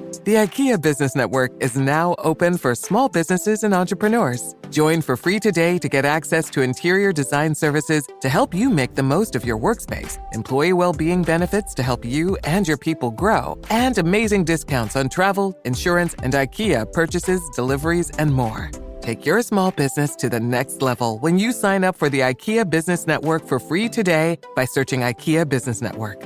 The IKEA Business Network is now open for small businesses and entrepreneurs. Join for free today to get access to interior design services to help you make the most of your workspace, employee well-being benefits to help you and your people grow, and amazing discounts on travel, insurance, and IKEA purchases, deliveries, and more. Take your small business to the next level when you sign up for the IKEA Business Network for free today by searching IKEA Business Network.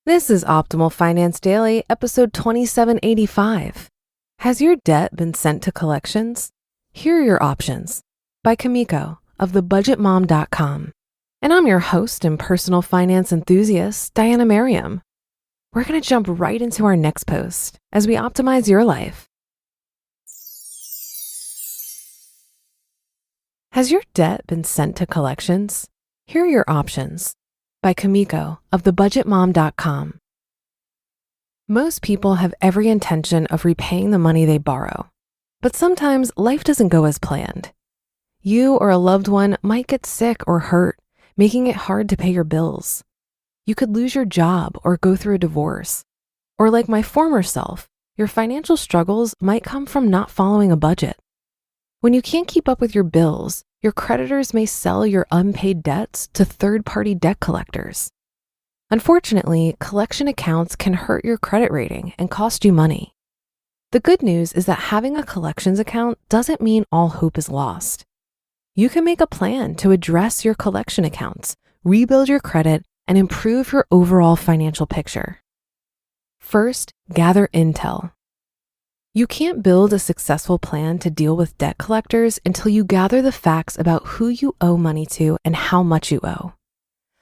This is Optimal Finance Daily, episode 2785. Has your debt been sent to collections? Here are your options. By Kumiko of thebudgetmom.com. And I'm your host and personal finance enthusiast, Diana Merriam. We're going to jump right into our next post as we optimize your life. Has your debt been sent to collections? Here are your options. By Kumiko of thebudgetmom.com. Most people have every intention of repaying the money they borrow, but sometimes life doesn't go as planned. You or a loved one might get sick or hurt, making it hard to pay your bills. You could lose your job or go through a divorce. Or like my former self, your financial struggles might come from not following a budget. When you can't keep up with your bills, your creditors may sell your unpaid debts to third-party debt collectors. Unfortunately, collection accounts can hurt your credit rating and cost you money. The good news is that having a collections account doesn't mean all hope is lost. You can make a plan to address your collection accounts, rebuild your credit, and improve your overall financial picture. First, gather intel. You can't build a successful plan to deal with debt collectors until you gather the facts about who you owe money to and how much you owe.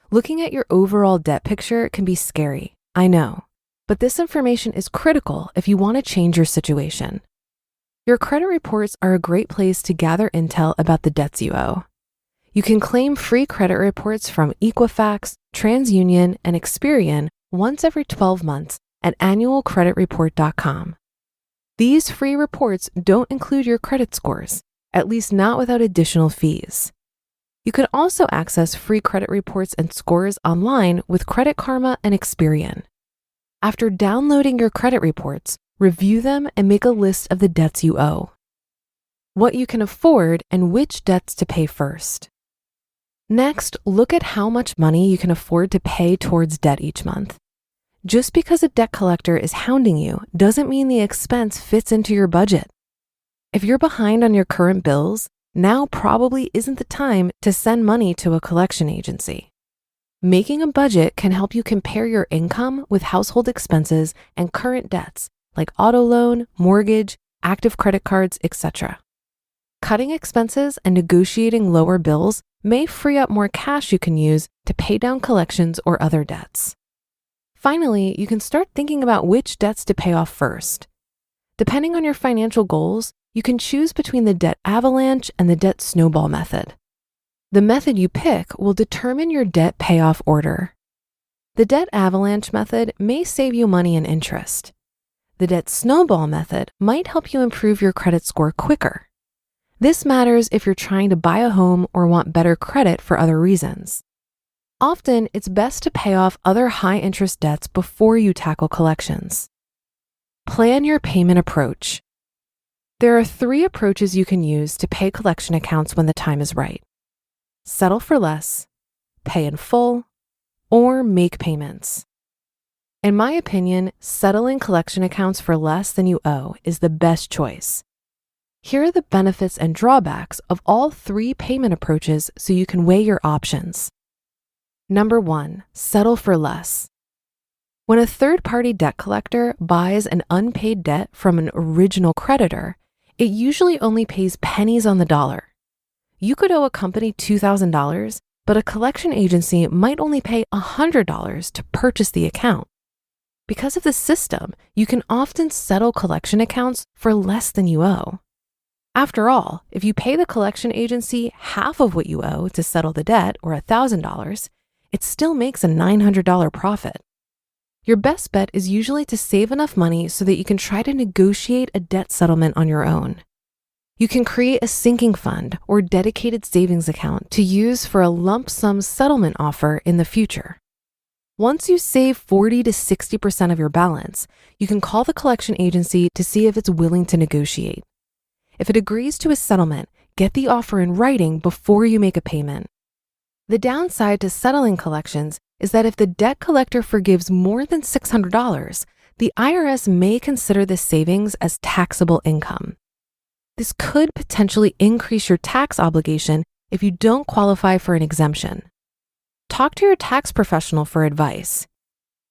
Looking at your overall debt picture can be scary, I know, but this information is critical if you want to change your situation. Your credit reports are a great place to gather intel about the debts you owe. You can claim free credit reports from Equifax, TransUnion, and Experian once every 12 months at annualcreditreport.com. These free reports don't include your credit scores, at least not without additional fees. You can also access free credit reports and scores online with Credit Karma and Experian. After downloading your credit reports, review them and make a list of the debts you owe, what you can afford, and which debts to pay first. Next, look at how much money you can afford to pay towards debt each month. Just because a debt collector is hounding you doesn't mean the expense fits into your budget. If you're behind on your current bills, now probably isn't the time to send money to a collection agency. Making a budget can help you compare your income with household expenses and current debts like auto loan, mortgage, active credit cards, etc. Cutting expenses and negotiating lower bills may free up more cash you can use to pay down collections or other debts. Finally, you can start thinking about which debts to pay off first. Depending on your financial goals, you can choose between the debt avalanche and the debt snowball method. The method you pick will determine your debt payoff order. The debt avalanche method may save you money and interest. The debt snowball method might help you improve your credit score quicker. This matters if you're trying to buy a home or want better credit for other reasons. Often, it's best to pay off other high-interest debts before you tackle collections. Plan your payment approach. There are 3 approaches you can use to pay collection accounts when the time is right: settle for less, pay in full, or make payments. In my opinion, settling collection accounts for less than you owe is the best choice. Here are the benefits and drawbacks of all 3 payment approaches so you can weigh your options. Number 1, settle for less. When a third-party debt collector buys an unpaid debt from an original creditor, it usually only pays pennies on the dollar. You could owe a company $2,000, but a collection agency might only pay $100 to purchase the account. Because of the system, you can often settle collection accounts for less than you owe. After all, if you pay the collection agency half of what you owe to settle the debt, or $1,000, it still makes a $900 profit. Your best bet is usually to save enough money so that you can try to negotiate a debt settlement on your own. You can create a sinking fund or dedicated savings account to use for a lump sum settlement offer in the future. Once you save 40 to 60% of your balance, you can call the collection agency to see if it's willing to negotiate. If it agrees to a settlement, get the offer in writing before you make a payment. The downside to settling collections is that if the debt collector forgives more than $600, the IRS may consider this savings as taxable income. This could potentially increase your tax obligation if you don't qualify for an exemption. Talk to your tax professional for advice.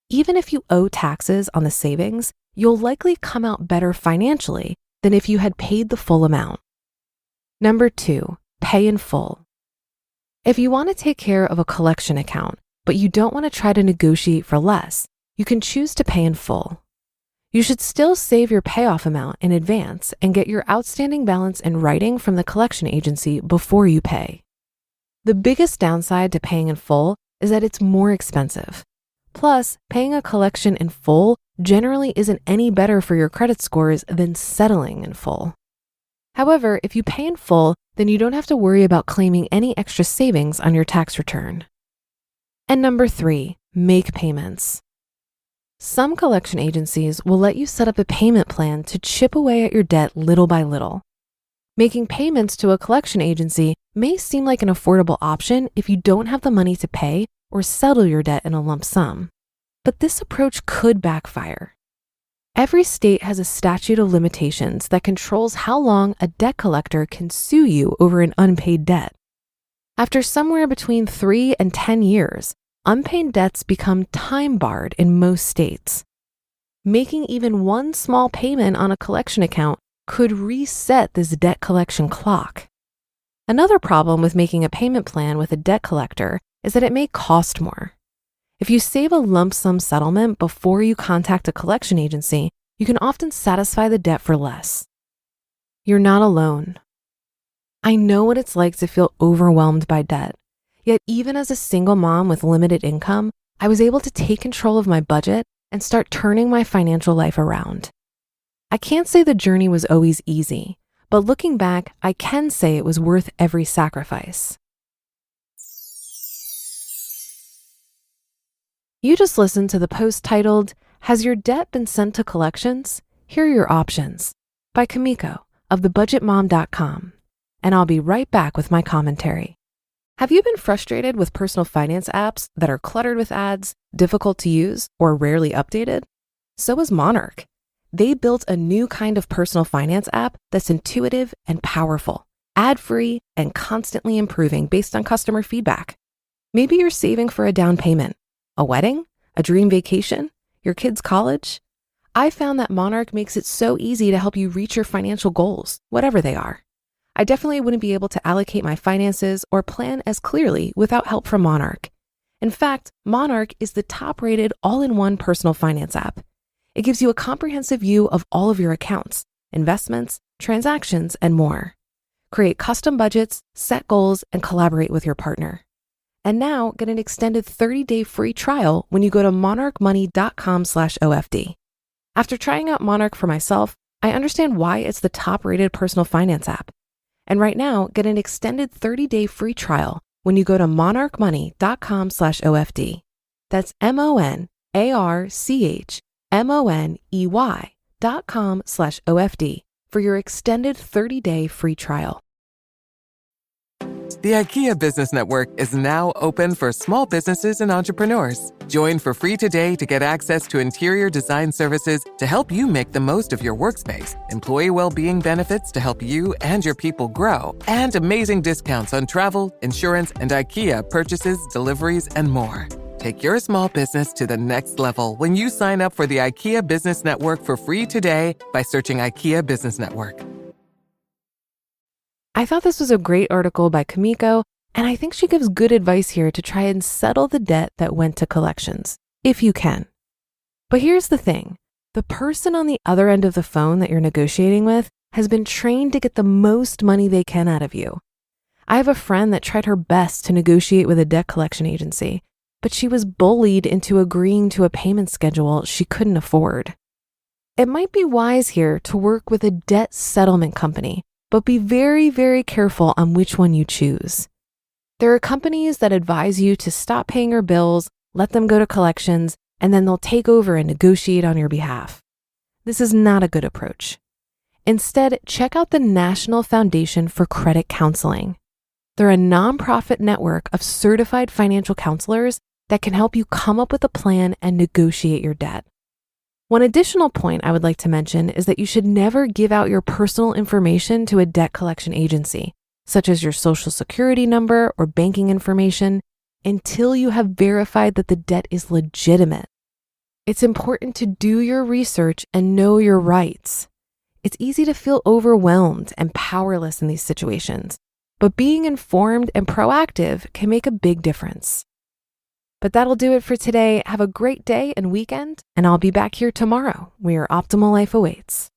Even if you owe taxes on the savings, you'll likely come out better financially than if you had paid the full amount. Number 2, pay in full. If you want to take care of a collection account, but you don't want to try to negotiate for less, you can choose to pay in full. You should still save your payoff amount in advance and get your outstanding balance in writing from the collection agency before you pay. The biggest downside to paying in full is that it's more expensive. Plus, paying a collection in full generally isn't any better for your credit scores than settling in full. However, if you pay in full, then you don't have to worry about claiming any extra savings on your tax return. And number 3, make payments. Some collection agencies will let you set up a payment plan to chip away at your debt little by little. Making payments to a collection agency may seem like an affordable option if you don't have the money to pay or settle your debt in a lump sum. But this approach could backfire. Every state has a statute of limitations that controls how long a debt collector can sue you over an unpaid debt. After somewhere between 3 and 10 years, unpaid debts become time-barred in most states. Making even one small payment on a collection account could reset this debt collection clock. Another problem with making a payment plan with a debt collector is that it may cost more. If you save a lump sum settlement before you contact a collection agency, you can often satisfy the debt for less. You're not alone. I know what it's like to feel overwhelmed by debt. Yet even as a single mom with limited income, I was able to take control of my budget and start turning my financial life around. I can't say the journey was always easy, but looking back, I can say it was worth every sacrifice. You just listened to the post titled, "Has Your Debt Been Sent to Collections? Here are your options," by Kumiko of thebudgetmom.com. And I'll be right back with my commentary. Have you been frustrated with personal finance apps that are cluttered with ads, difficult to use, or rarely updated? So is Monarch. They built a new kind of personal finance app that's intuitive and powerful, ad-free, and constantly improving based on customer feedback. Maybe you're saving for a down payment, a wedding, a dream vacation, your kid's college. I found that Monarch makes it so easy to help you reach your financial goals, whatever they are. I definitely wouldn't be able to allocate my finances or plan as clearly without help from Monarch. In fact, Monarch is the top-rated all-in-one personal finance app. It gives you a comprehensive view of all of your accounts, investments, transactions, and more. Create custom budgets, set goals, and collaborate with your partner. And now get an extended 30-day free trial when you go to monarchmoney.com/OFD. After trying out Monarch for myself, I understand why it's the top-rated personal finance app. And right now, get an extended 30-day free trial when you go to monarchmoney.com/OFD. That's monarchmoney.com/OFD for your extended 30-day free trial. The IKEA Business Network is now open for small businesses and entrepreneurs. Join for free today to get access to interior design services to help you make the most of your workspace, employee well-being benefits to help you and your people grow, and amazing discounts on travel, insurance, and IKEA purchases, deliveries, and more. Take your small business to the next level when you sign up for the IKEA Business Network for free today by searching IKEA Business Network. I thought this was a great article by Kumiko, and I think she gives good advice here to try and settle the debt that went to collections, if you can. But here's the thing. The person on the other end of the phone that you're negotiating with has been trained to get the most money they can out of you. I have a friend that tried her best to negotiate with a debt collection agency, but she was bullied into agreeing to a payment schedule she couldn't afford. It might be wise here to work with a debt settlement company, but be very, very careful on which one you choose. There are companies that advise you to stop paying your bills, let them go to collections, and then they'll take over and negotiate on your behalf. This is not a good approach. Instead, check out the National Foundation for Credit Counseling. They're a nonprofit network of certified financial counselors that can help you come up with a plan and negotiate your debt. One additional point I would like to mention is that you should never give out your personal information to a debt collection agency, such as your social security number or banking information, until you have verified that the debt is legitimate. It's important to do your research and know your rights. It's easy to feel overwhelmed and powerless in these situations, but being informed and proactive can make a big difference. But that'll do it for today. Have a great day and weekend, and I'll be back here tomorrow where your optimal life awaits.